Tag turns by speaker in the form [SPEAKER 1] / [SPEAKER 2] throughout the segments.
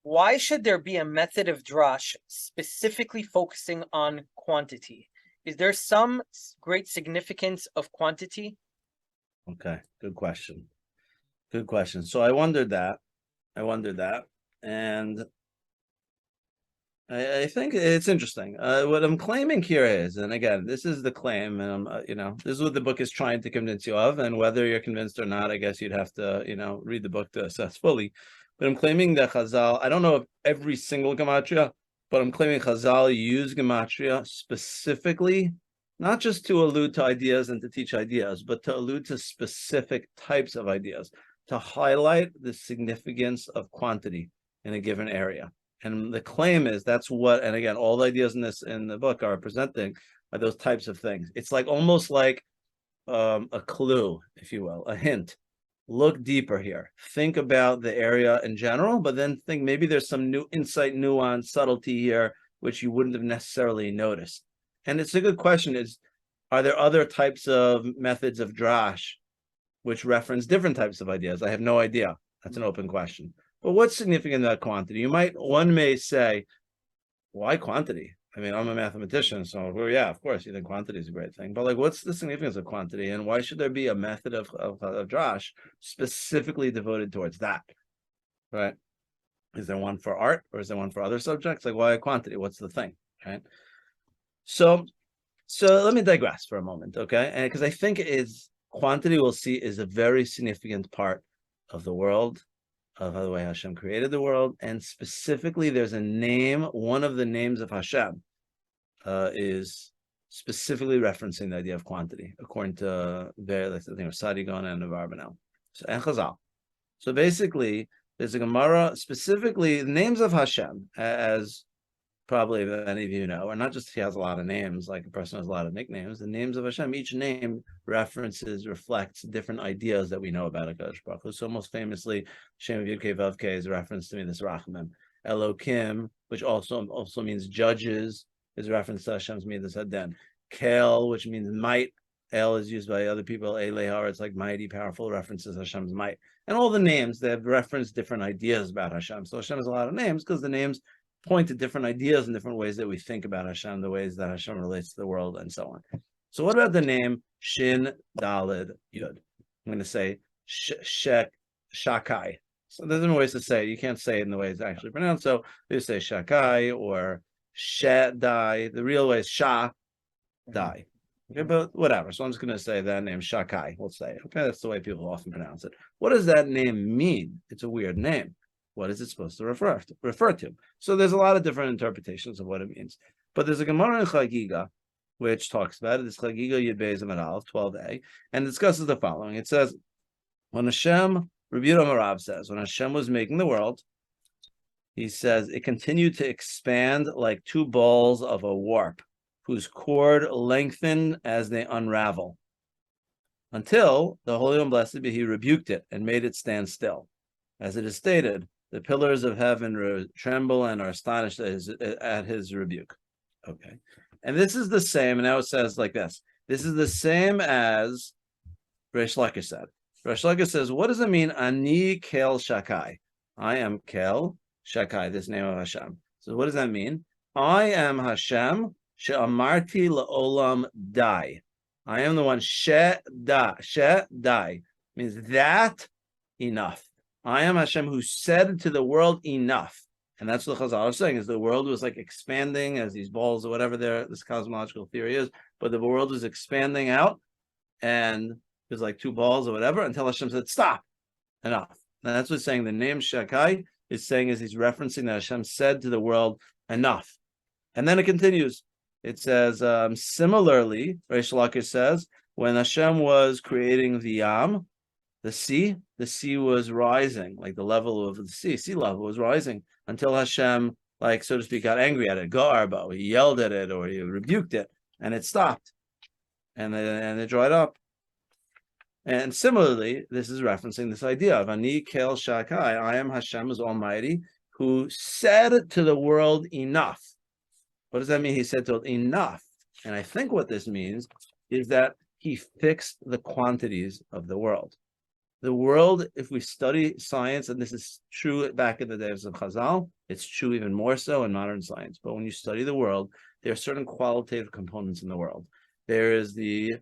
[SPEAKER 1] Why should there be a method of drash specifically focusing on quantity? Is there some great significance of quantity?
[SPEAKER 2] Okay, good question. Good question. So I wondered that. And I think it's interesting. What I'm claiming here is, and again, this is the claim, and this is what the book is trying to convince you of, and whether you're convinced or not, I guess you'd have to, read the book to assess fully. But I'm claiming that Chazal, I don't know if every single Gematria, but I'm claiming Chazal use Gematria specifically, not just to allude to ideas and to teach ideas, but to allude to specific types of ideas, to highlight the significance of quantity in a given area. And the claim is that's what, and again, all the ideas in the book are presenting are those types of things. It's like almost like a clue, if you will, a hint. Look deeper here. Think about the area in general, but then think maybe there's some new insight, nuance, subtlety here, which you wouldn't have necessarily noticed. And it's a good question is, are there other types of methods of drash which reference different types of ideas? I have no idea. That's an open question. But what's significant about quantity? One may say, why quantity? I mean, I'm a mathematician, so well, yeah, of course, you think quantity is a great thing. But like, what's the significance of quantity, and why should there be a method of drash specifically devoted towards that? Right? Is there one for art, or is there one for other subjects? Like, why quantity? What's the thing? Right? So let me digress for a moment, okay? And because I think quantity, we'll see, is a very significant part of the world, of the way Hashem created the world, and specifically there's a name, one of the names of Hashem is specifically referencing the idea of quantity, according to the Sadigon and Avarbanel, and Chazal. So basically, there's a Gemara, specifically the names of Hashem, as probably many of you know, or not just he has a lot of names, like a person has a lot of nicknames. The names of Hashem, each name reflects different ideas that we know about Hakadosh Baruch Hu. So most famously, Shem Yud Vavke is a reference to me, this Rachmim. Elokim, which also means judges, is a reference to Hashem's Midas Haden. Kel, which means might. El is used by other people. Elehar, it's like mighty, powerful, references Hashem's might. And all the names, they have referenced different ideas about Hashem. So Hashem has a lot of names because the names point to different ideas and different ways that we think about Hashem, the ways that Hashem relates to the world, and so on. So what about the name Shin Dalid Yud? I'm going to say Shek Shakai. So there's different ways to say it. You can't say it in the way it's actually pronounced. So they say Shakai or Shadai. The real way is Shah Dai. Okay, but whatever. So I'm just going to say that name Shakai. We'll say, okay, that's the way people often pronounce it. What does that name mean? It's a weird name. What is it supposed to refer to? So there's a lot of different interpretations of what it means. But there's a Gemara in Chagiga, which talks about it. This Chagiga Yud Beis Amud Aleph 12a, and discusses the following. It says, when Hashem, Rabbi Dr says, when Hashem was making the world, he says, it continued to expand like two balls of a warp, whose cord lengthened as they unravel, until the Holy One Blessed be He rebuked it and made it stand still. As it is stated, the pillars of heaven tremble and are astonished at his rebuke. Okay. And this is the same, and now it says like this. This is the same as Reish Lakish said. Reish Lakish says, what does it mean, Ani Kel Shakai? I am Kel Shakai, this name of Hashem. So what does that mean? I am Hashem, She'amarti La'olam Dai. I am the one, Dai. Means that enough. I am Hashem who said to the world enough. And that's what Chazal is saying, is the world was like expanding as these balls or whatever this cosmological theory is, but the world was expanding out and there's like two balls or whatever until Hashem said, stop, enough. And that's what's saying the name Shakai is saying, is he's referencing that Hashem said to the world, enough. And then it continues. It says, similarly, Reish Lakish says, when Hashem was creating the Yam, the sea was rising, like the level of the sea level was rising until Hashem, like, so to speak, got angry at it, Garbo, he yelled at it or he rebuked it, and it stopped, and it dried up. And similarly, this is referencing this idea of Ani Kel Shakai, I am Hashem is Almighty, who said to the world enough. What does that mean? He said to it enough. And I think what this means is that he fixed the quantities of the world. The world, if we study science, and this is true back in the days of Chazal, it's true even more so in modern science. But when you study the world, there are certain qualitative components in the world. There is the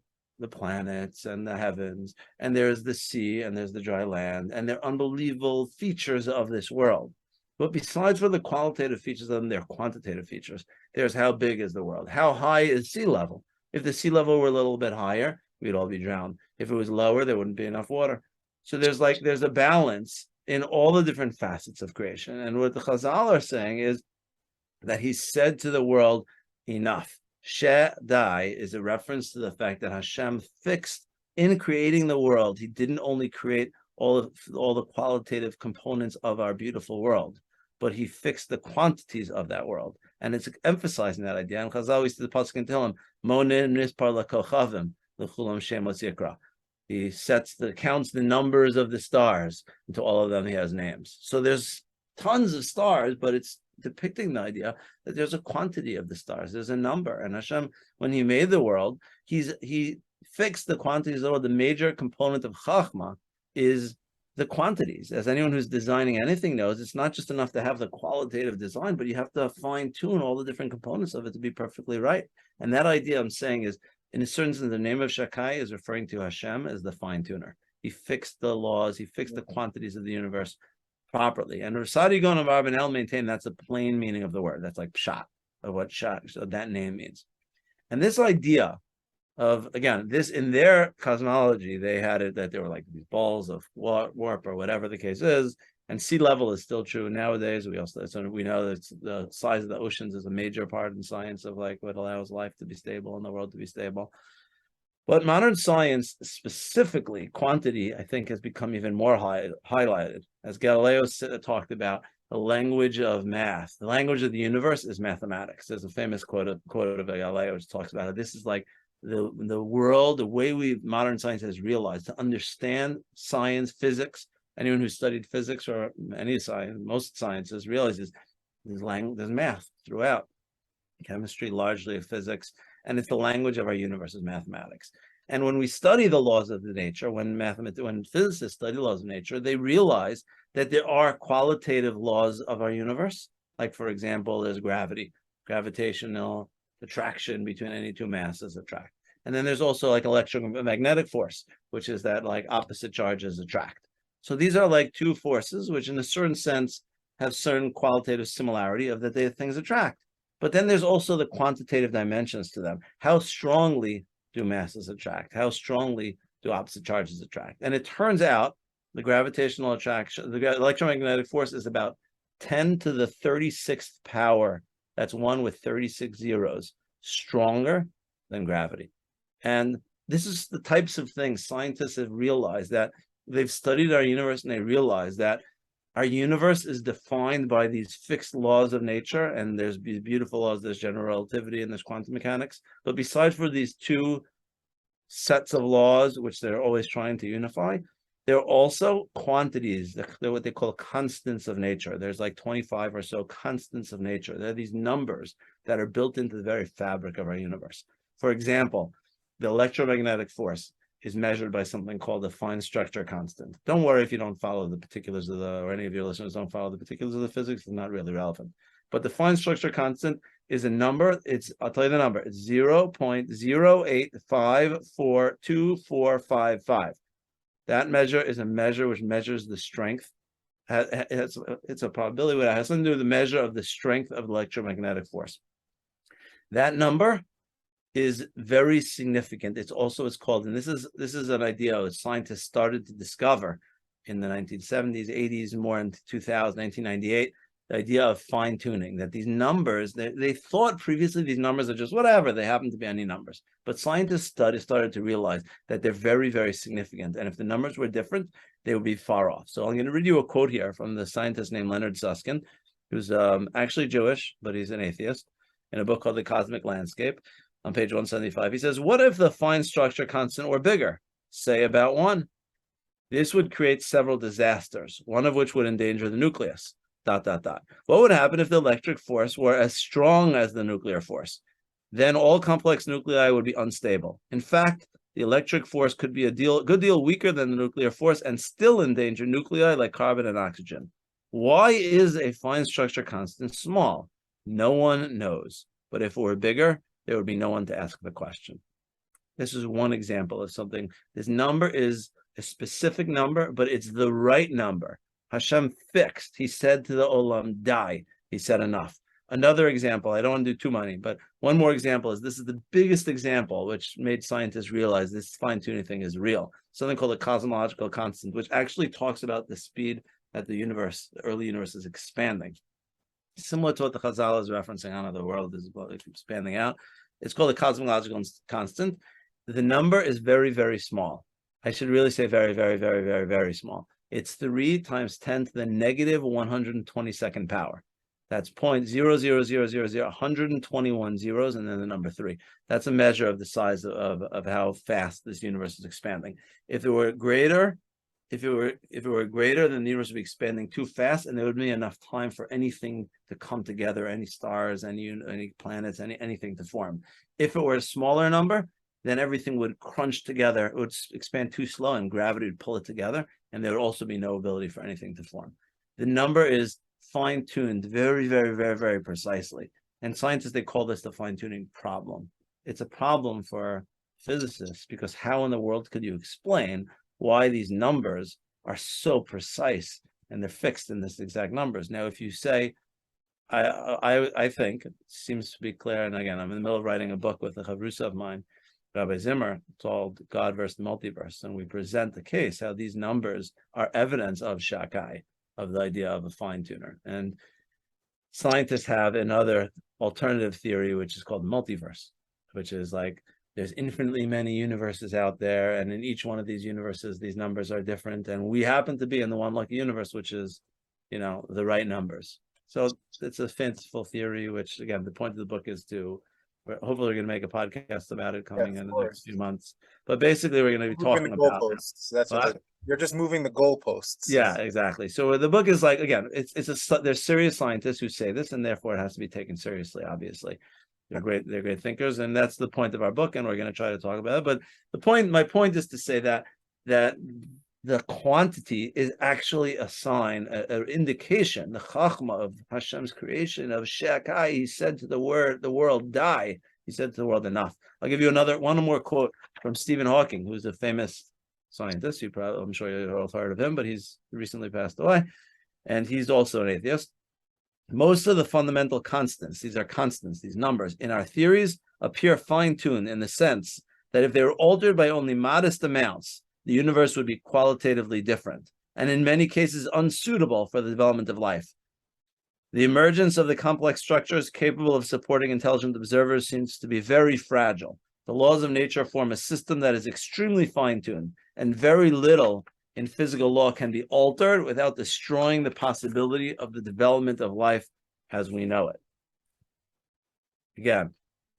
[SPEAKER 2] planets and the heavens, and there's the sea, and there's the dry land, and they're unbelievable features of this world. But besides for the qualitative features of them, they're quantitative features. There's how big is the world? How high is sea level? If the sea level were a little bit higher, we'd all be drowned. If it was lower, there wouldn't be enough water. So there's a balance in all the different facets of creation. And what the Chazal are saying is that he said to the world, enough. Dai is a reference to the fact that Hashem fixed in creating the world. He didn't only create all the qualitative components of our beautiful world, but he fixed the quantities of that world. And it's emphasizing that idea. And Chazal used to the pasuk and tell him, Monin nispar lakochavim l'chulam shemos yikra. He counts the numbers of the stars, and to all of them he has names. So there's tons of stars, but it's depicting the idea that there's a quantity of the stars. There's a number. And Hashem, when he made the world, he fixed the quantities of the world. The major component of Chachma is the quantities. As anyone who's designing anything knows, it's not just enough to have the qualitative design, but you have to fine-tune all the different components of it to be perfectly right. And that idea I'm saying is, in a certain sense, the name of Shakai is referring to Hashem as the fine-tuner. He fixed the laws, he fixed the quantities of the universe properly. And Rasadi Gon of Arban El maintain that's a plain meaning of the word. That's like pshat of what shat, so that name means. And this idea of, again, this in their cosmology, they had it that there were like these balls of warp or whatever the case is, and sea level is still true nowadays. We know that the size of the oceans is a major part in science of like what allows life to be stable and the world to be stable. But modern science, specifically quantity, I think has become even more highlighted. As Galileo talked about, the language of math, the language of the universe is mathematics. There's a famous quote of Galileo which talks about it. This is like the world, the way modern science has realized to understand science, physics. Anyone who studied physics or any science, most sciences realizes there's math throughout. Chemistry, largely of physics, and it's the language of our universe is mathematics. And when we study the laws of the nature, when physicists study laws of nature, they realize that there are qualitative laws of our universe. Like, for example, there's gravity, gravitational attraction between any two masses attract. And then there's also like electromagnetic force, which is that like opposite charges attract. So these are like two forces, which in a certain sense have certain qualitative similarity of that things attract. But then there's also the quantitative dimensions to them. How strongly do masses attract? How strongly do opposite charges attract? And it turns out the gravitational attraction, the electromagnetic force is about 10 to the 36th power. That's 1 with 36 zeros, stronger than gravity. And this is the types of things scientists have realized, that they've studied our universe and they realize that our universe is defined by these fixed laws of nature, and there's these beautiful laws, there's general relativity and there's quantum mechanics. But besides for these two sets of laws, which they're always trying to unify, there are also quantities, they're what they call constants of nature. There's like 25 or so constants of nature. There are these numbers that are built into the very fabric of our universe. For example, the electromagnetic force is measured by something called the fine structure constant. Don't worry if you don't follow the particulars of or any of your listeners don't follow the particulars of the physics, it's not really relevant. But the fine structure constant is a number, I'll tell you the number, it's 0.085424455. That measure is a measure which measures the strength. It's a probability, it has something to do with the measure of the strength of electromagnetic force. That number is very significant. It's called, and this is an idea that scientists started to discover in the 1970s, 80s, more into 1998, the idea of fine-tuning, that these numbers, they thought previously these numbers are just whatever, they happen to be any numbers. But scientists started to realize that they're very, very significant. And if the numbers were different, they would be far off. So I'm going to read you a quote here from the scientist named Leonard Susskind, who's actually Jewish, but he's an atheist, in a book called The Cosmic Landscape. On page 175, he says, what if the fine structure constant were bigger, say about 1? This would create several disasters, one of which would endanger the nucleus, ... What would happen if the electric force were as strong as the nuclear force? Then all complex nuclei would be unstable. In fact, The electric force could be a good deal weaker than the nuclear force and still endanger nuclei like carbon and oxygen. Why is a fine structure constant small? No one knows. But if it were bigger, there would be no one to ask the question. This is one example of something. This number is a specific number, but it's the right number. Hashem fixed. He said to the Olam, die. He said enough. Another example, I don't want to do too many, but one more example is this is the biggest example which made scientists realize this fine-tuning thing is real. Something called a cosmological constant, which actually talks about the speed that the universe, the early universe, is expanding. Similar to what the Chazal is referencing on, the world is expanding out. It's called a cosmological constant. The number is very, very small. I should really say very, very, very, very, very small. It's 3 times 10 to the negative 122nd power. That's 0.00000, 121 zeros, and then the number 3. That's a measure of the size of how fast this universe is expanding. If it were greater, then the universe would be expanding too fast, and there would be enough time for anything to come together, any stars, any planets, anything to form. If it were a smaller number, then everything would crunch together. It would expand too slow, and gravity would pull it together, and there would also be no ability for anything to form. The number is fine-tuned very, very, very, very precisely. And scientists, they call this the fine-tuning problem. It's a problem for physicists, because how in the world could you explain why these numbers are so precise and they're fixed in this exact numbers? Now, if you say, I think it seems to be clear, and again, I'm in the middle of writing a book with a chavrusa of mine, Rabbi Zimmer, called God versus the Multiverse, and we present the case how these numbers are evidence of Shakai, of the idea of a fine-tuner. And scientists have another alternative theory, which is called multiverse, which is like there's infinitely many universes out there, and in each one of these universes, these numbers are different, and we happen to be in the one lucky universe, which is, the right numbers. So it's a fanciful theory, which, again, the point of the book is to, hopefully we're going to make a podcast about it coming in the next few months. But basically, we're going to be talking about
[SPEAKER 3] goalposts. That's what you're just moving the goalposts.
[SPEAKER 2] Yeah, exactly. So the book is like, again, there's serious scientists who say this, and therefore it has to be taken seriously. Obviously, they're great thinkers, and that's the point of our book. And we're going to try to talk about it. But my point is to say that the quantity is actually a sign, an indication, the chachma of Hashem's creation of Shekai. He said to the world, die. He said to the world, enough. I'll give you one more quote from Stephen Hawking, who's a famous scientist. I'm sure you've all heard of him, but he's recently passed away, and he's also an atheist. Most of the fundamental constants, these numbers in our theories appear fine-tuned in the sense that if they were altered by only modest amounts, the universe would be qualitatively different, and in many cases unsuitable for the development of life. The emergence of the complex structures capable of supporting intelligent observers seems to be very fragile. The laws of nature form a system that is extremely fine-tuned, and very little in physical law can be altered without destroying the possibility of the development of life as we know it. Again,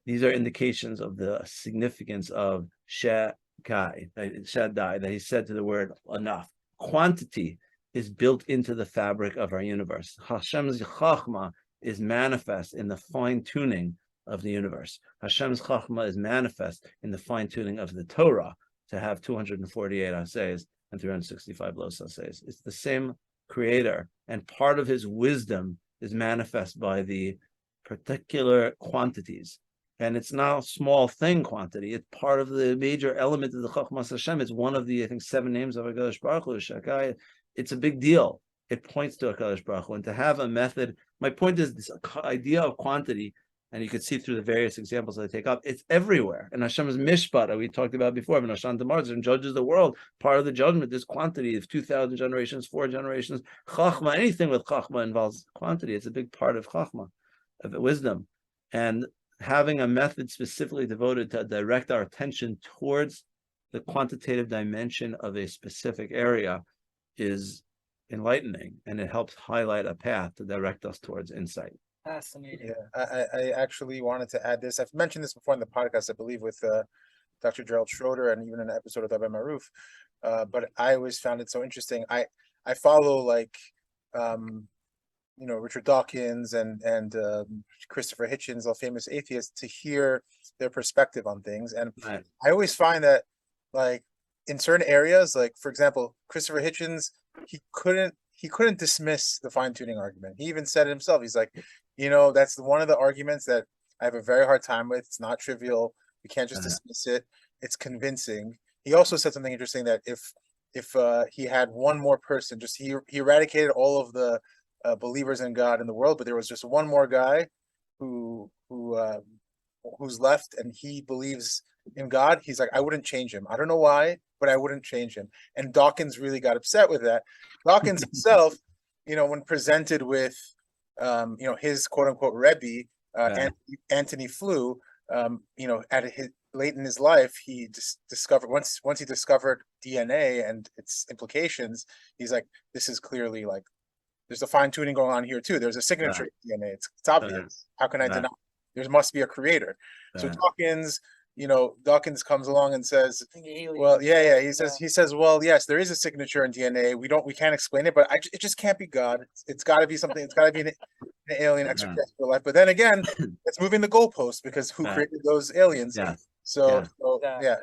[SPEAKER 2] these are indications of the significance of Shaddai, that he said to the word enough. Quantity is built into the fabric of our universe. Hashem's chachma is manifest in the fine-tuning of the universe. Hashem's chachma is manifest in the fine-tuning of the Torah to have 248 assays and 365 los assays. It's the same creator, and part of his wisdom is manifest by the particular quantities. And it's not a small thing quantity. It's part of the major element of the Chachmas Hashem. It's one of the, I think, 7 names of HaKadosh Baruch Hu, Shakai. It's a big deal. It points to HaKadosh Baruch Hu. And to have a method, my point is this idea of quantity, and you can see through the various examples that I take up, it's everywhere. And Hashem's mishpat, we talked about before, when Hashem judges the world, part of the judgment is quantity of 2,000 generations, 4 generations. Chachma, anything with Chachma involves quantity. It's a big part of Chachma, of wisdom. And having a method specifically devoted to direct our attention towards the quantitative dimension of a specific area is enlightening, and it helps highlight a path to direct us towards insight.
[SPEAKER 1] Fascinating.
[SPEAKER 3] Yeah, I actually wanted to add this. I've mentioned this before in the podcast, I believe, with Dr. Gerald Schroeder, and even in an episode of Rabbi Maruf. But I always found it so interesting. I follow Richard Dawkins and Christopher Hitchens, all famous atheists, to hear their perspective on things. And
[SPEAKER 2] Right.
[SPEAKER 3] I always find that like in certain areas, like for example, Christopher Hitchens, he couldn't dismiss the fine tuning argument. He even said it himself. He's like, that's one of the arguments that I have a very hard time with. It's not trivial. We can't just dismiss it. It's convincing. He also said something interesting that if he had one more person, just he eradicated all of the believers in God in the world, but there was just one more guy who's left and he believes in God. He's like, I wouldn't change him. I don't know why, but I wouldn't change him. And Dawkins really got upset with that. Dawkins himself, when presented with his quote unquote Rebbe, Anthony Flew, at his late in his life, he discovered once he discovered DNA and its implications, he's like, this is clearly like there's a fine tuning going on here too. There's a signature in DNA. It's obvious. How can I deny? There must be a creator. So Dawkins comes along and says, well, yeah. He says, well, yes, there is a signature in DNA. We can't explain it, but it just can't be God. It's got to be something. It's got to be an alien extraterrestrial life. But then again, it's moving the goalpost because who created those aliens?
[SPEAKER 2] Yeah.
[SPEAKER 3] So
[SPEAKER 2] I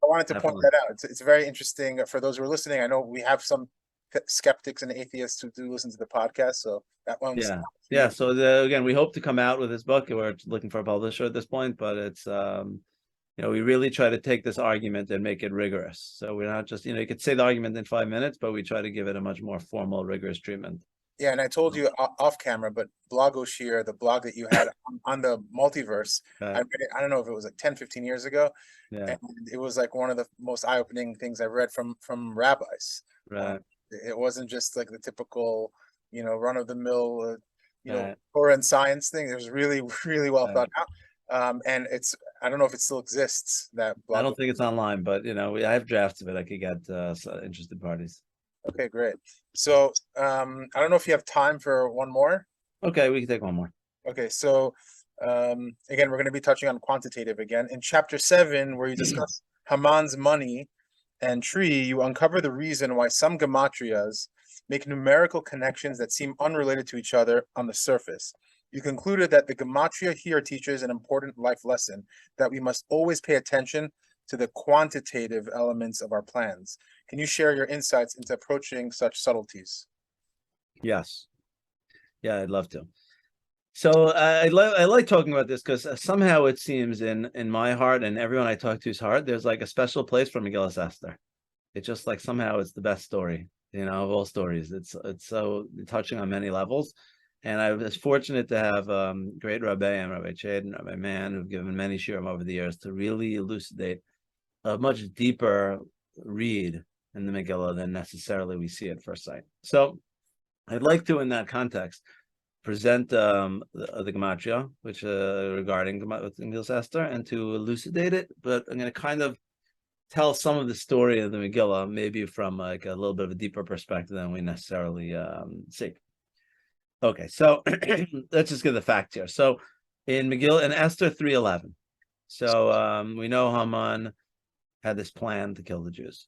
[SPEAKER 3] wanted to point that out. It's very interesting for those who are listening. I know we have some skeptics and atheists who do listen to the podcast, so that one's
[SPEAKER 2] so again, we hope to come out with this book. We're looking for a publisher at this point, but it's we really try to take this argument and make it rigorous. So we're not just, you could say the argument in 5 minutes, but we try to give it a much more formal, rigorous treatment.
[SPEAKER 3] Yeah, and I told you off camera, but Blogosphere, the blog that you had on the multiverse, I read it, I don't know if it was like 10, 15 years ago. And it was like one of the most eye-opening things I read from rabbis.
[SPEAKER 2] Right.
[SPEAKER 3] It wasn't just like the typical, run-of-the-mill, Torah and science thing. It was really, really well thought out. And I don't know if it still exists, that blog.
[SPEAKER 2] I don't think it's online, but, I have drafts of it. I could get interested parties.
[SPEAKER 3] Okay, great. So I don't know if you have time for one more.
[SPEAKER 2] Okay, we can take one more.
[SPEAKER 3] Okay, so again, we're going to be touching on quantitative again. In chapter 7, where you discuss Haman's money and tree, you uncover the reason why some Gematrias make numerical connections that seem unrelated to each other on the surface. You concluded that the Gematria here teaches an important life lesson, that we must always pay attention to the quantitative elements of our plans. Can you share your insights into approaching such subtleties?
[SPEAKER 2] Yes. Yeah, I'd love to. So I like talking about this because somehow it seems in my heart and everyone I talk to's heart, there's like a special place for Megillas Esther. It's just like somehow it's the best story, of all stories. It's so touching on many levels. And I was fortunate to have great Rabbi and Rabbi Chade and Rabbi Mann who've given many shiurim over the years to really elucidate a much deeper read in the Megillah than necessarily we see at first sight. So I'd like to, in that context, present the Gematria, which regarding Megillas Esther, and to elucidate it. But I'm going to kind of tell some of the story of the Megillah, maybe from like a little bit of a deeper perspective than we necessarily see. Okay, so let's just give the fact here. So in Esther 3:11, so we know Haman had this plan to kill the Jews,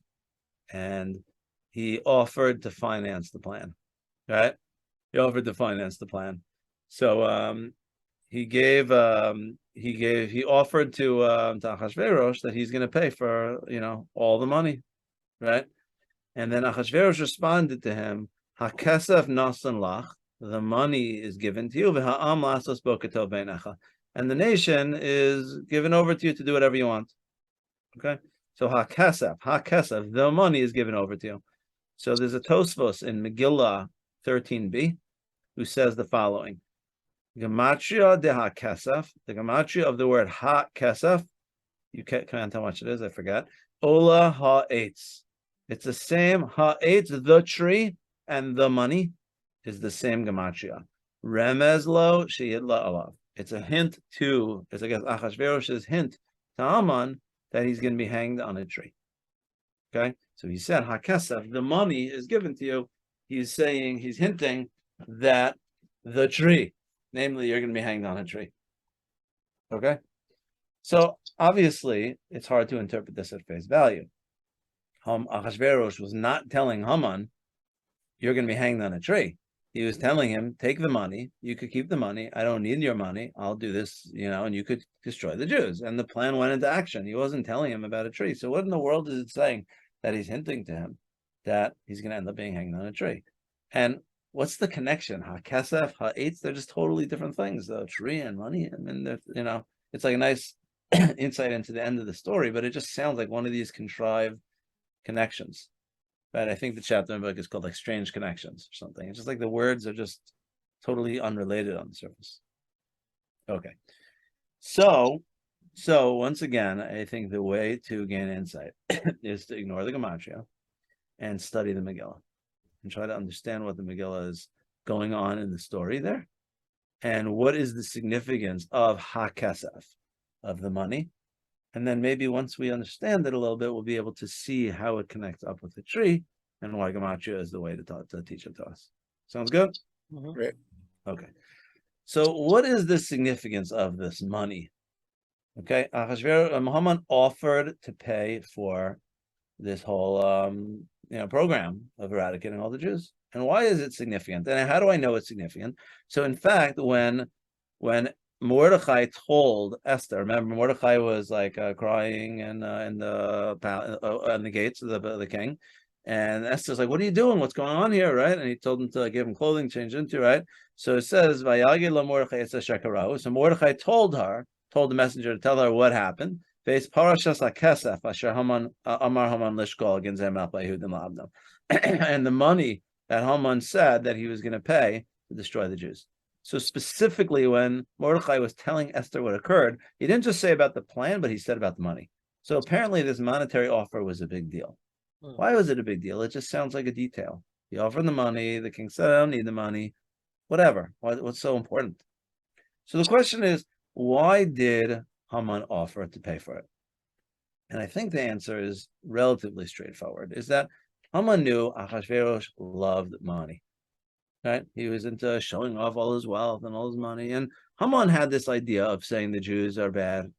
[SPEAKER 2] and he offered to finance the plan, right? He offered to finance the plan. So he offered to Achashverosh that he's going to pay for, all the money, right? And then Achashverosh responded to him, "Hakesef nasan lach," the money is given to you, "V'ha'am lasos bo ketov beinecha," and the nation is given over to you to do whatever you want. Okay, so hakesef, the money is given over to you. So there's a Tosfos in Megillah 13b who says the following: Gematria de ha-kesef, the Gematria of the word ha-kesef, you can't tell how much it is, I forgot. Ola ha-eitz. It's the same, ha-eitz, the tree, and the money is the same Gematria. Remez lo she'yidla alav. It's a hint to, it's I guess Achashverosh's hint to Haman that he's going to be hanged on a tree. Okay, so he said, ha-kesef, the money is given to you. He's hinting that the tree, namely, you're going to be hanged on a tree. Okay, so obviously, it's hard to interpret this at face value. Achashverosh was not telling Haman, you're going to be hanged on a tree. He was telling him, take the money, you could keep the money, I don't need your money, I'll do this, and you could destroy the Jews. And the plan went into action. He wasn't telling him about a tree. So what in the world is it saying that he's hinting to him that he's going to end up being hanged on a tree? And what's the connection? Ha-kesef, ha-eitz, they're just totally different things. The tree and money, I mean, it's like a nice insight into the end of the story, but it just sounds like one of these contrived connections. Right? I think the chapter in the book is called like strange connections or something. It's just like the words are just totally unrelated on the surface. Okay. So once again, I think the way to gain insight is to ignore the Gematria and study the Megillah and try to understand what the Megillah is going on in the story there. And what is the significance of ha-kesef, of the money. And then maybe once we understand it a little bit, we'll be able to see how it connects up with the tree and why Gematria is the way to teach it to us. Sounds good?
[SPEAKER 1] Mhm.
[SPEAKER 3] Great.
[SPEAKER 2] Okay. So what is the significance of this money? Okay. Haman offered to pay for this whole program of eradicating all the Jews. And why is it significant? And how do I know it's significant? So in fact, when Mordechai told Esther, remember Mordechai was like crying in the gates of the king, and Esther's like, "What are you doing? What's going on here?" Right? And he told him to give him clothing, change into, right? So it says, "Vayagi la Mordechai etz shekarahu." So Mordechai told the messenger to tell her what happened. Based parashas hakesef asher Haman amar Haman lishkol ginzei melech Yehudim la'abdam, and the money that Haman said that he was going to pay to destroy the Jews. So specifically, when Mordechai was telling Esther what occurred, he didn't just say about the plan, but he said about the money. So apparently this monetary offer was a big deal. Why was it a big deal? It just sounds like a detail. He offered the money, the king said, I don't need the money, whatever. What's so important? So the question is, why did Haman offer to pay for it? And I think the answer is relatively straightforward, is that Haman knew Ahasuerus loved money. Right? He was into showing off all his wealth and all his money. And Haman had this idea of saying the Jews are bad.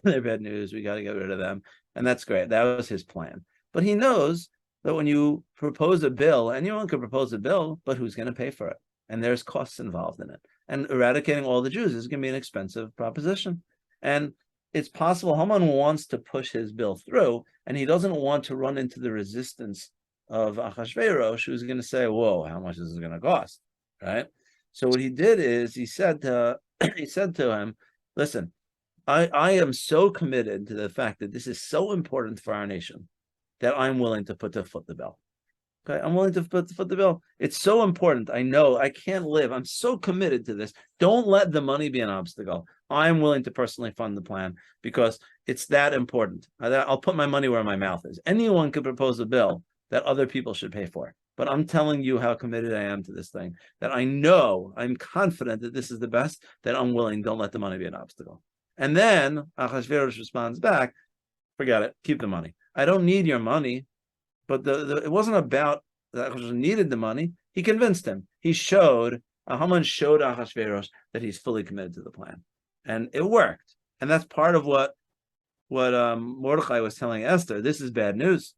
[SPEAKER 2] They're bad news. We got to get rid of them. And that's great. That was his plan. But he knows that when you propose a bill, anyone could propose a bill, but who's going to pay for it? And there's costs involved in it. And eradicating all the Jews is going to be an expensive proposition. And it's possible Haman wants to push his bill through, and he doesn't want to run into the resistance of Achashverosh, who's going to say, "Whoa, how much is this going to cost?" Right? So what he did is he said to him, "Listen, I am so committed to the fact that this is so important for our nation that I'm willing to foot the bill. Okay, I'm willing to foot the bill. It's so important. I know I can't live. I'm so committed to this. Don't let the money be an obstacle. I'm willing to personally fund the plan because it's that important. I'll put my money where my mouth is. Anyone could propose a bill that other people should pay for. But I'm telling you how committed I am to this thing, that I know, I'm confident that this is the best, that I'm willing, don't let the money be an obstacle." And then Achashverosh responds back, "Forget it, keep the money. I don't need your money." But it wasn't about that Achashverosh needed the money. He convinced him. Haman showed Achashverosh that he's fully committed to the plan. And it worked. And that's part of what Mordechai was telling Esther. This is bad news.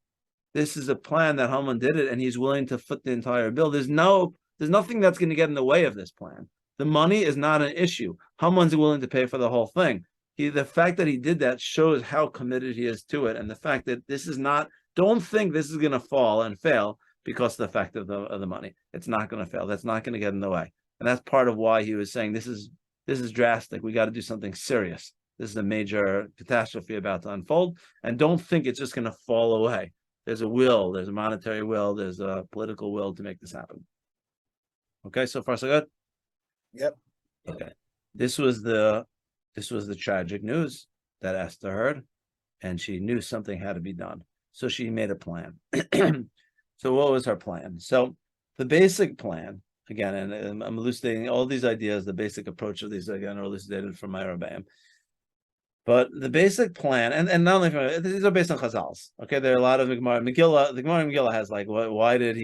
[SPEAKER 2] This is a plan that Haman did it, and he's willing to foot the entire bill. There's nothing that's going to get in the way of this plan. The money is not an issue. Haman's willing to pay for the whole thing. The fact that he did that shows how committed he is to it, and the fact that this is not. Don't think this is going to fall and fail because of the fact of the money. It's not going to fail. That's not going to get in the way, and that's part of why he was saying this is drastic. We got to do something serious. This is a major catastrophe about to unfold, and don't think it's just going to fall away. There's a will, there's a monetary will, there's a political will to make this happen. Okay, so far so good?
[SPEAKER 3] Yep.
[SPEAKER 2] Okay. This was the tragic news that Esther heard, and she knew something had to be done. So she made a plan. So what was her plan? So the basic plan, again, and I'm elucidating all these ideas, the basic approach of these, again, are elucidated from my Rabbeim. But the basic plan, and not only from these are based on Chazals. Okay, there are a lot of Megillah. The Gemara Megillah has like, why did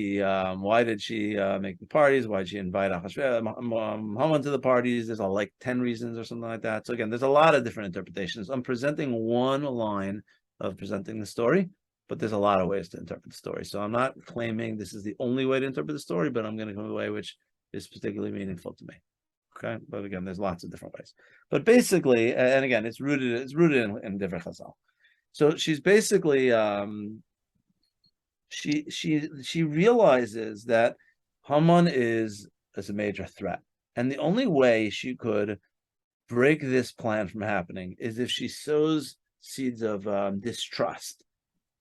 [SPEAKER 2] she make the parties? Why did she invite Haman to the parties? There's like 10 reasons or something like that. So again, there's a lot of different interpretations. I'm presenting one line of presenting the story, but there's a lot of ways to interpret the story. So I'm not claiming this is the only way to interpret the story, but I'm going to come away which is particularly meaningful to me. Okay, but again, there's lots of different ways. But basically, and again, it's rooted in different Chazal. So she's basically she realizes that Haman is a major threat, and the only way she could break this plan from happening is if she sows seeds of distrust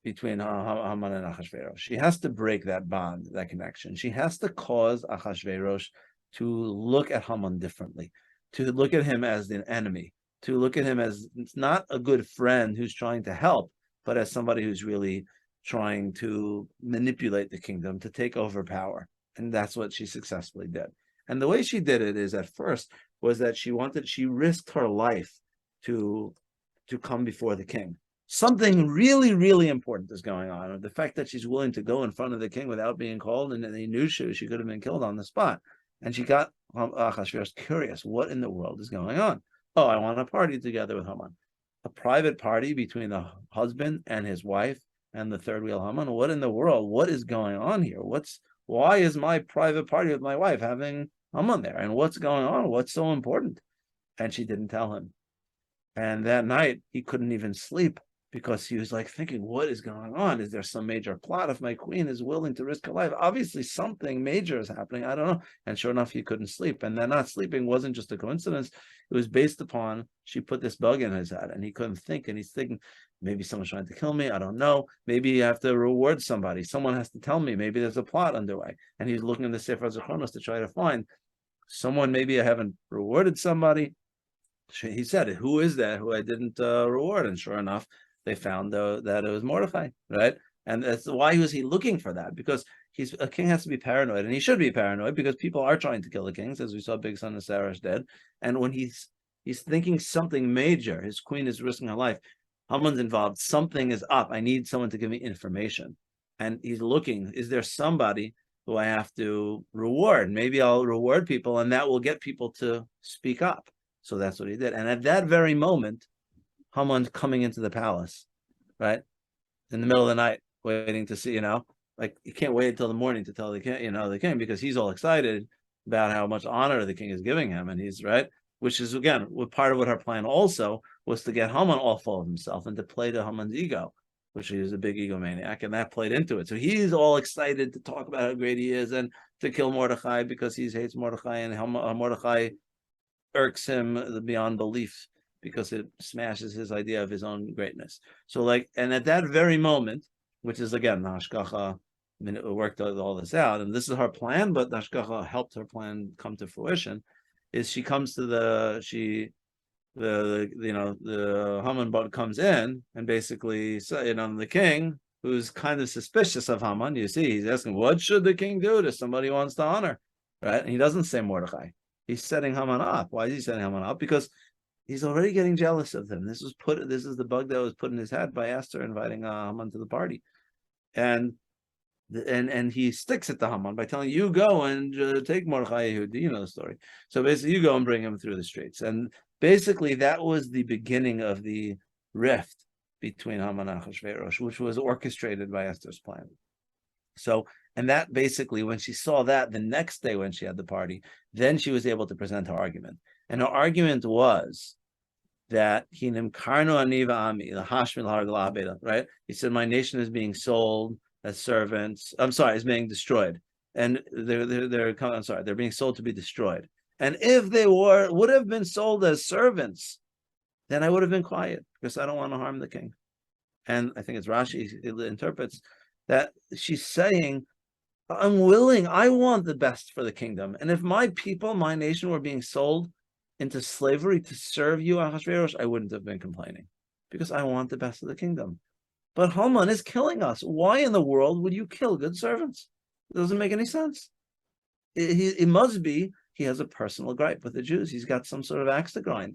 [SPEAKER 2] between Haman and Achashverosh. She has to break that bond, that connection. She has to cause Achashverosh to look at Haman differently, to look at him as an enemy, to look at him as not a good friend who's trying to help, but as somebody who's really trying to manipulate the kingdom, to take over power. And that's what she successfully did. And the way she did it is, at first, was that she risked her life to come before the king. Something really, really important is going on. The fact that she's willing to go in front of the king without being called, and they knew she could have been killed on the spot. And she got Achashverosh curious. What in the world is going on? Oh, I want a party together with Haman. A private party between the husband and his wife and the third wheel Haman. What in the world? What is going on here? Why is my private party with my wife having Haman there? And what's going on? What's so important? And she didn't tell him. And that night, he couldn't even sleep, because he was like thinking, what is going on? Is there some major plot? If my queen is willing to risk her life, obviously something major is happening. I don't know. And sure enough, he couldn't sleep. And that not sleeping wasn't just a coincidence. It was based upon, she put this bug in his head and he couldn't think. And he's thinking, maybe someone's trying to kill me. I don't know. Maybe you have to reward somebody. Someone has to tell me. Maybe there's a plot underway. And he's looking in the Sefer Zichronos to try to find someone. Maybe I haven't rewarded somebody. He said, who is that who I didn't reward? And sure enough, they found that it was Mordechai, right? And that's why was he looking for that? Because a king has to be paranoid, and he should be paranoid, because people are trying to kill the kings, as we saw big son of Sarah dead. And when he's thinking something major, his queen is risking her life, Haman's involved, something is up, I need someone to give me information. And he's looking, is there somebody who I have to reward? Maybe I'll reward people, and that will get people to speak up. So that's what he did. And at that very moment, Haman's coming into the palace, right, in the middle of the night, waiting to see, like, you can't wait until the morning to tell the king, because he's all excited about how much honor the king is giving him, and he's right, which is again part of what her plan also was, to get Haman all full of himself and to play to Haman's ego, which he is a big egomaniac, and that played into it. So he's all excited to talk about how great he is and to kill Mordechai because he hates Mordechai, and Mordechai irks him beyond belief, because it smashes his idea of his own greatness. So and at that very moment, which is again, the Hashgacha worked all this out, and this is her plan, but the Hashgacha helped her plan come to fruition, is she comes to the Haman comes in, and basically, the king, who's kind of suspicious of Haman, you see, he's asking, what should the king do to somebody who wants to honor, right? And he doesn't say Mordechai. He's setting Haman up. Why is he setting Haman up? Because he's already getting jealous of him. This is the bug that was put in his head by Esther inviting Haman to the party, and he sticks it to Haman by telling you go and take Mordechai Yehudi. You know the story. So basically, you go and bring him through the streets, and basically that was the beginning of the rift between Haman and Achashverosh, which was orchestrated by Esther's plan. So, and that basically, when she saw that the next day when she had the party, then she was able to present her argument. And her argument was that right? He said, my nation is being sold as servants. Is being destroyed. And they're being sold to be destroyed. And if they would have been sold as servants, then I would have been quiet, because I don't want to harm the king. And I think it's Rashi interprets that she's saying, I'm willing, I want the best for the kingdom. And if my people, my nation, were being sold into slavery to serve you, Ahasuerus, I wouldn't have been complaining, because I want the best of the kingdom. But Haman is killing us. Why in the world would you kill good servants? It doesn't make any sense. It must be he has a personal gripe with the Jews. He's got some sort of axe to grind.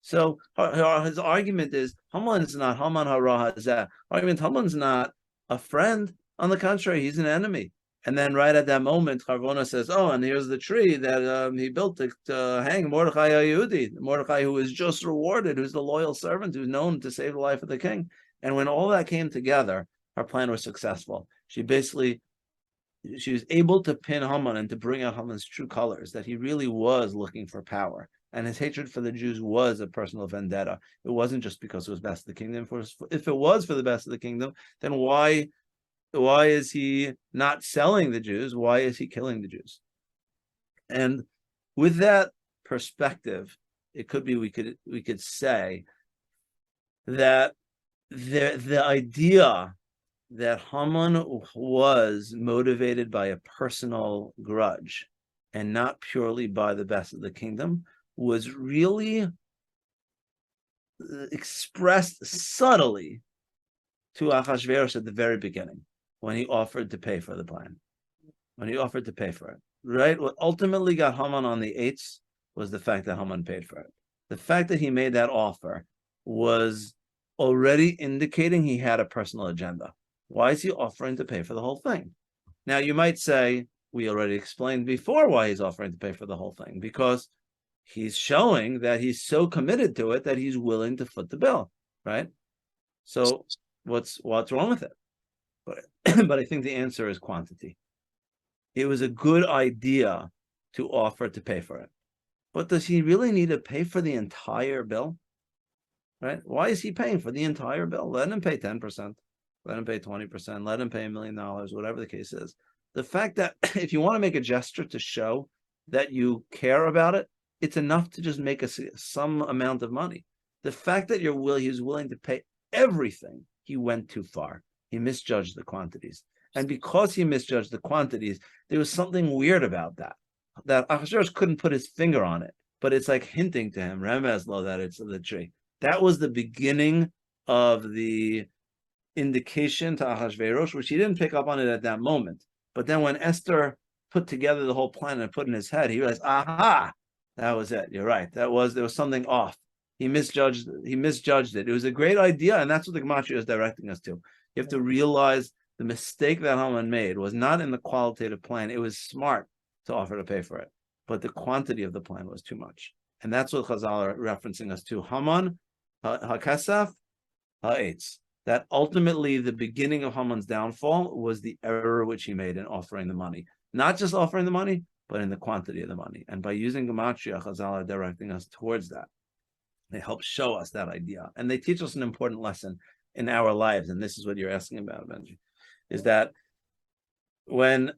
[SPEAKER 2] So his argument is Haman is not Haman hara hazeh. Haman's not a friend. On the contrary, he's an enemy. And then right at that moment, Harvona says, oh, and here's the tree that he built to hang Mordechai Yehudi, Mordechai who is just rewarded, who's the loyal servant, who's known to save the life of the king. And when all that came together, her plan was successful. She basically she was able to pin Haman and to bring out Haman's true colors, that he really was looking for power. And his hatred for the Jews was a personal vendetta. It wasn't just because it was best of the kingdom. If it was for the best of the kingdom, then why is he not selling the Jews? Why is he killing the Jews? And with that perspective, it could be we could say that the idea that Haman was motivated by a personal grudge and not purely by the best of the kingdom was really expressed subtly to Ahasuerus at the very beginning when he offered to pay for the plan, when he offered to pay for it. Right? What ultimately got Haman on the eights was the fact that Haman paid for it. The fact that he made that offer was already indicating he had a personal agenda. Why is he offering to pay for the whole thing? Now, you might say, we already explained before why he's offering to pay for the whole thing, because he's showing that he's so committed to it that he's willing to foot the bill, right? So what's wrong with it? But I think the answer is quantity. It was a good idea to offer to pay for it. But does he really need to pay for the entire bill? Right? Why is he paying for the entire bill? Let him pay 10%, let him pay 20%, let him pay $1 million, whatever the case is. The fact that if you want to make a gesture to show that you care about it, it's enough to just make some amount of money. The fact that he's willing to pay everything, he went too far. He misjudged the quantities. And because he misjudged the quantities, there was something weird about that Ahasuerus couldn't put his finger on it, but it's like hinting to him, remez lo, that it's the tree. That was the beginning of the indication to Ahasuerus, which he didn't pick up on it at that moment. But then when Esther put together the whole plan and put in his head, he realized, aha, that was it. You're right. There was something off. He misjudged it. It was a great idea, and that's what the Gematrias is directing us to. You have to realize the mistake that Haman made was not in the qualitative plan. It was smart to offer to pay for it, but the quantity of the plan was too much. And that's what Chazal are referencing us to. Haman, ha-kesef, ha-eitz. That ultimately the beginning of Haman's downfall was the error which he made in offering the money. Not just offering the money, but in the quantity of the money. And by using Gematria, Chazal are directing us towards that. They help show us that idea. And they teach us an important lesson in our lives. And this is what you're asking about, Benji, is that when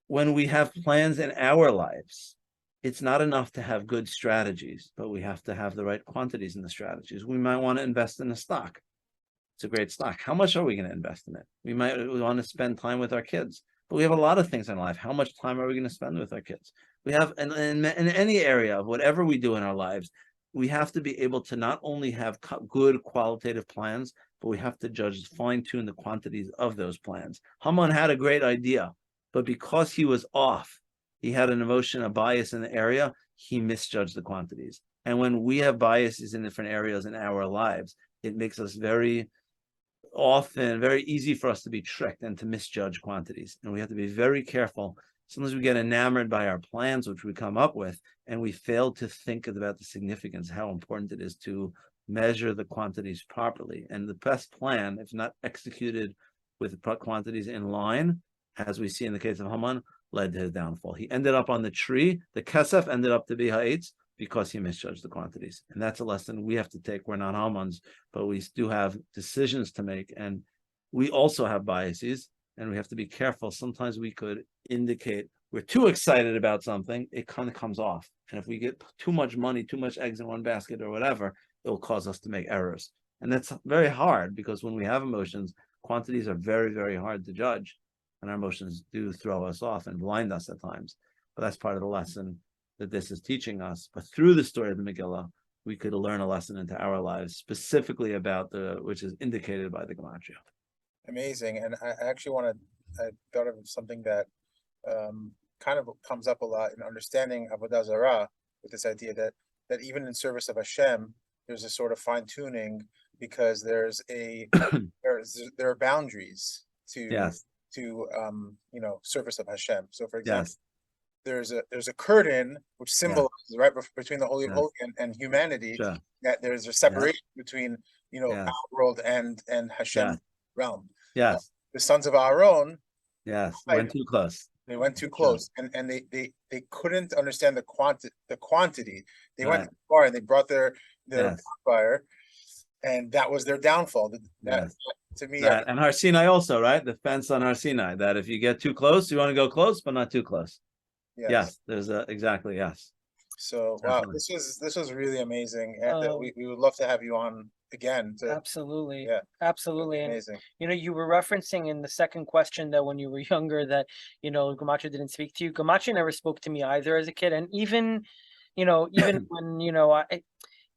[SPEAKER 2] we have plans in our lives, it's not enough to have good strategies, but we have to have the right quantities in the strategies. We might want to invest in a stock. It's a great stock. How much are we going to invest in it? We want to spend time with our kids, but we have a lot of things in life. How much time are we going to spend with our kids? We have in any area of whatever we do in our lives, we have to be able to not only have good qualitative plans, but we have to fine-tune the quantities of those plans. Haman had a great idea, but because he was off, he had an emotion, a bias in the area, he misjudged the quantities. And when we have biases in different areas in our lives, it makes us very easy for us to be tricked and to misjudge quantities. And we have to be very careful. Sometimes we get enamored by our plans, which we come up with, and we fail to think about the significance, how important it is to measure the quantities properly. And the best plan, if not executed with the quantities in line, as we see in the case of Haman, led to his downfall. He ended up on the tree. The kesef ended up to be ha'etz because he misjudged the quantities. And that's a lesson we have to take. We're not Hamans, but we do have decisions to make. And we also have biases, and we have to be careful. Sometimes we could indicate we're too excited about something, it kind of comes off. And if we get too much money, too much eggs in one basket or whatever, it will cause us to make errors. And that's very hard because when we have emotions, quantities are very, very hard to judge. And our emotions do throw us off and blind us at times. But that's part of the lesson that this is teaching us. But through the story of the Megillah, we could learn a lesson into our lives, specifically about which is indicated by the Gematria.
[SPEAKER 3] Amazing. And I actually I thought of something that kind of comes up a lot in understanding Avodah Zarah, with this idea that even in service of Hashem, there's a sort of fine tuning because there are boundaries to service of Hashem. So for example, there's a curtain which symbolizes right between the Holy of Holies and humanity, that there's a separation between our world and Hashem realm.
[SPEAKER 2] The
[SPEAKER 3] sons of Aaron
[SPEAKER 2] went too close.
[SPEAKER 3] They went too close, and they couldn't understand the quantity. They went
[SPEAKER 2] Right.
[SPEAKER 3] too far, and they brought their
[SPEAKER 2] Yes.
[SPEAKER 3] fire, and that was their downfall.
[SPEAKER 2] Yes.
[SPEAKER 3] To me,
[SPEAKER 2] That and Har Sinai also, right? The fence on Har Sinai. That if you get too close, you want to go close, but not too close. Yes, there's a exactly yes.
[SPEAKER 3] So wow,
[SPEAKER 2] Definitely.
[SPEAKER 3] this was really amazing, and
[SPEAKER 1] Oh.
[SPEAKER 3] we would love to have you on again.
[SPEAKER 1] Absolutely.
[SPEAKER 3] Yeah,
[SPEAKER 1] Absolutely. And
[SPEAKER 3] amazing.
[SPEAKER 1] you were referencing in the second question that when you were younger that, Gematria didn't speak to you. Gematria never spoke to me either as a kid. And even, even when,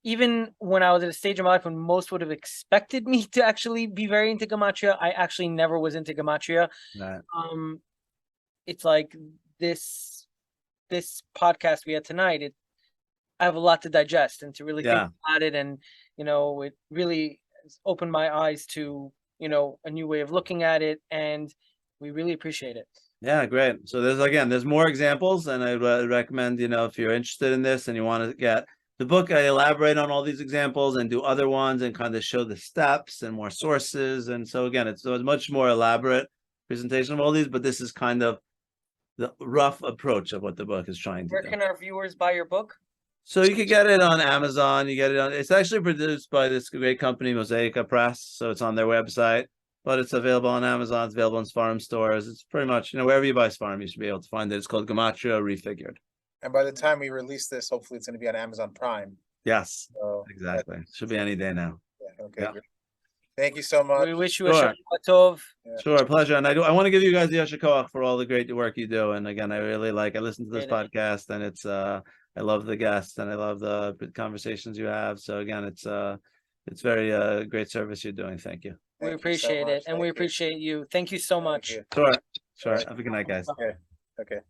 [SPEAKER 1] even when I was at a stage in my life when most would have expected me to actually be very into Gematria, I actually never was into Gematria.
[SPEAKER 2] Right.
[SPEAKER 1] It's like this podcast we had tonight, I have a lot to digest and to really think about it. And, it really opened my eyes to, a new way of looking at it. And we really appreciate it.
[SPEAKER 2] Yeah, great. So there's more examples, and I would recommend, if you're interested in this and you want to get the book, I elaborate on all these examples and do other ones and kind of show the steps and more sources. And so again, it's a much more elaborate presentation of all these, but this is kind of the rough approach of what the book is trying to
[SPEAKER 1] Where
[SPEAKER 2] do.
[SPEAKER 1] can our viewers buy your book?
[SPEAKER 2] So you can get it on Amazon. You get it on. It's actually produced by this great company, Mosaica Press. So it's on their website, but it's available on Amazon. It's available in Sfarim stores. It's pretty much, wherever you buy Sfarim, you should be able to find it. It's called Gematria Refigured.
[SPEAKER 3] And by the time we release this, hopefully it's going to be on Amazon Prime.
[SPEAKER 2] Yes,
[SPEAKER 3] So
[SPEAKER 2] exactly. Should be any day now.
[SPEAKER 3] yeah, okay.
[SPEAKER 2] Yeah.
[SPEAKER 3] Great. Thank you so much.
[SPEAKER 1] We wish you a
[SPEAKER 2] Sure.
[SPEAKER 1] Shabbat Tov.
[SPEAKER 2] Sure, pleasure. And I want to give you guys the Yasher Koach for all the great work you do. And again, I listen to this podcast, and it's I love the guests and I love the conversations you have. So again, it's very great service you're doing. Thank you.
[SPEAKER 1] We appreciate it, and we appreciate you. Thank you so much.
[SPEAKER 2] Sure. Have a good night, guys.
[SPEAKER 3] Okay.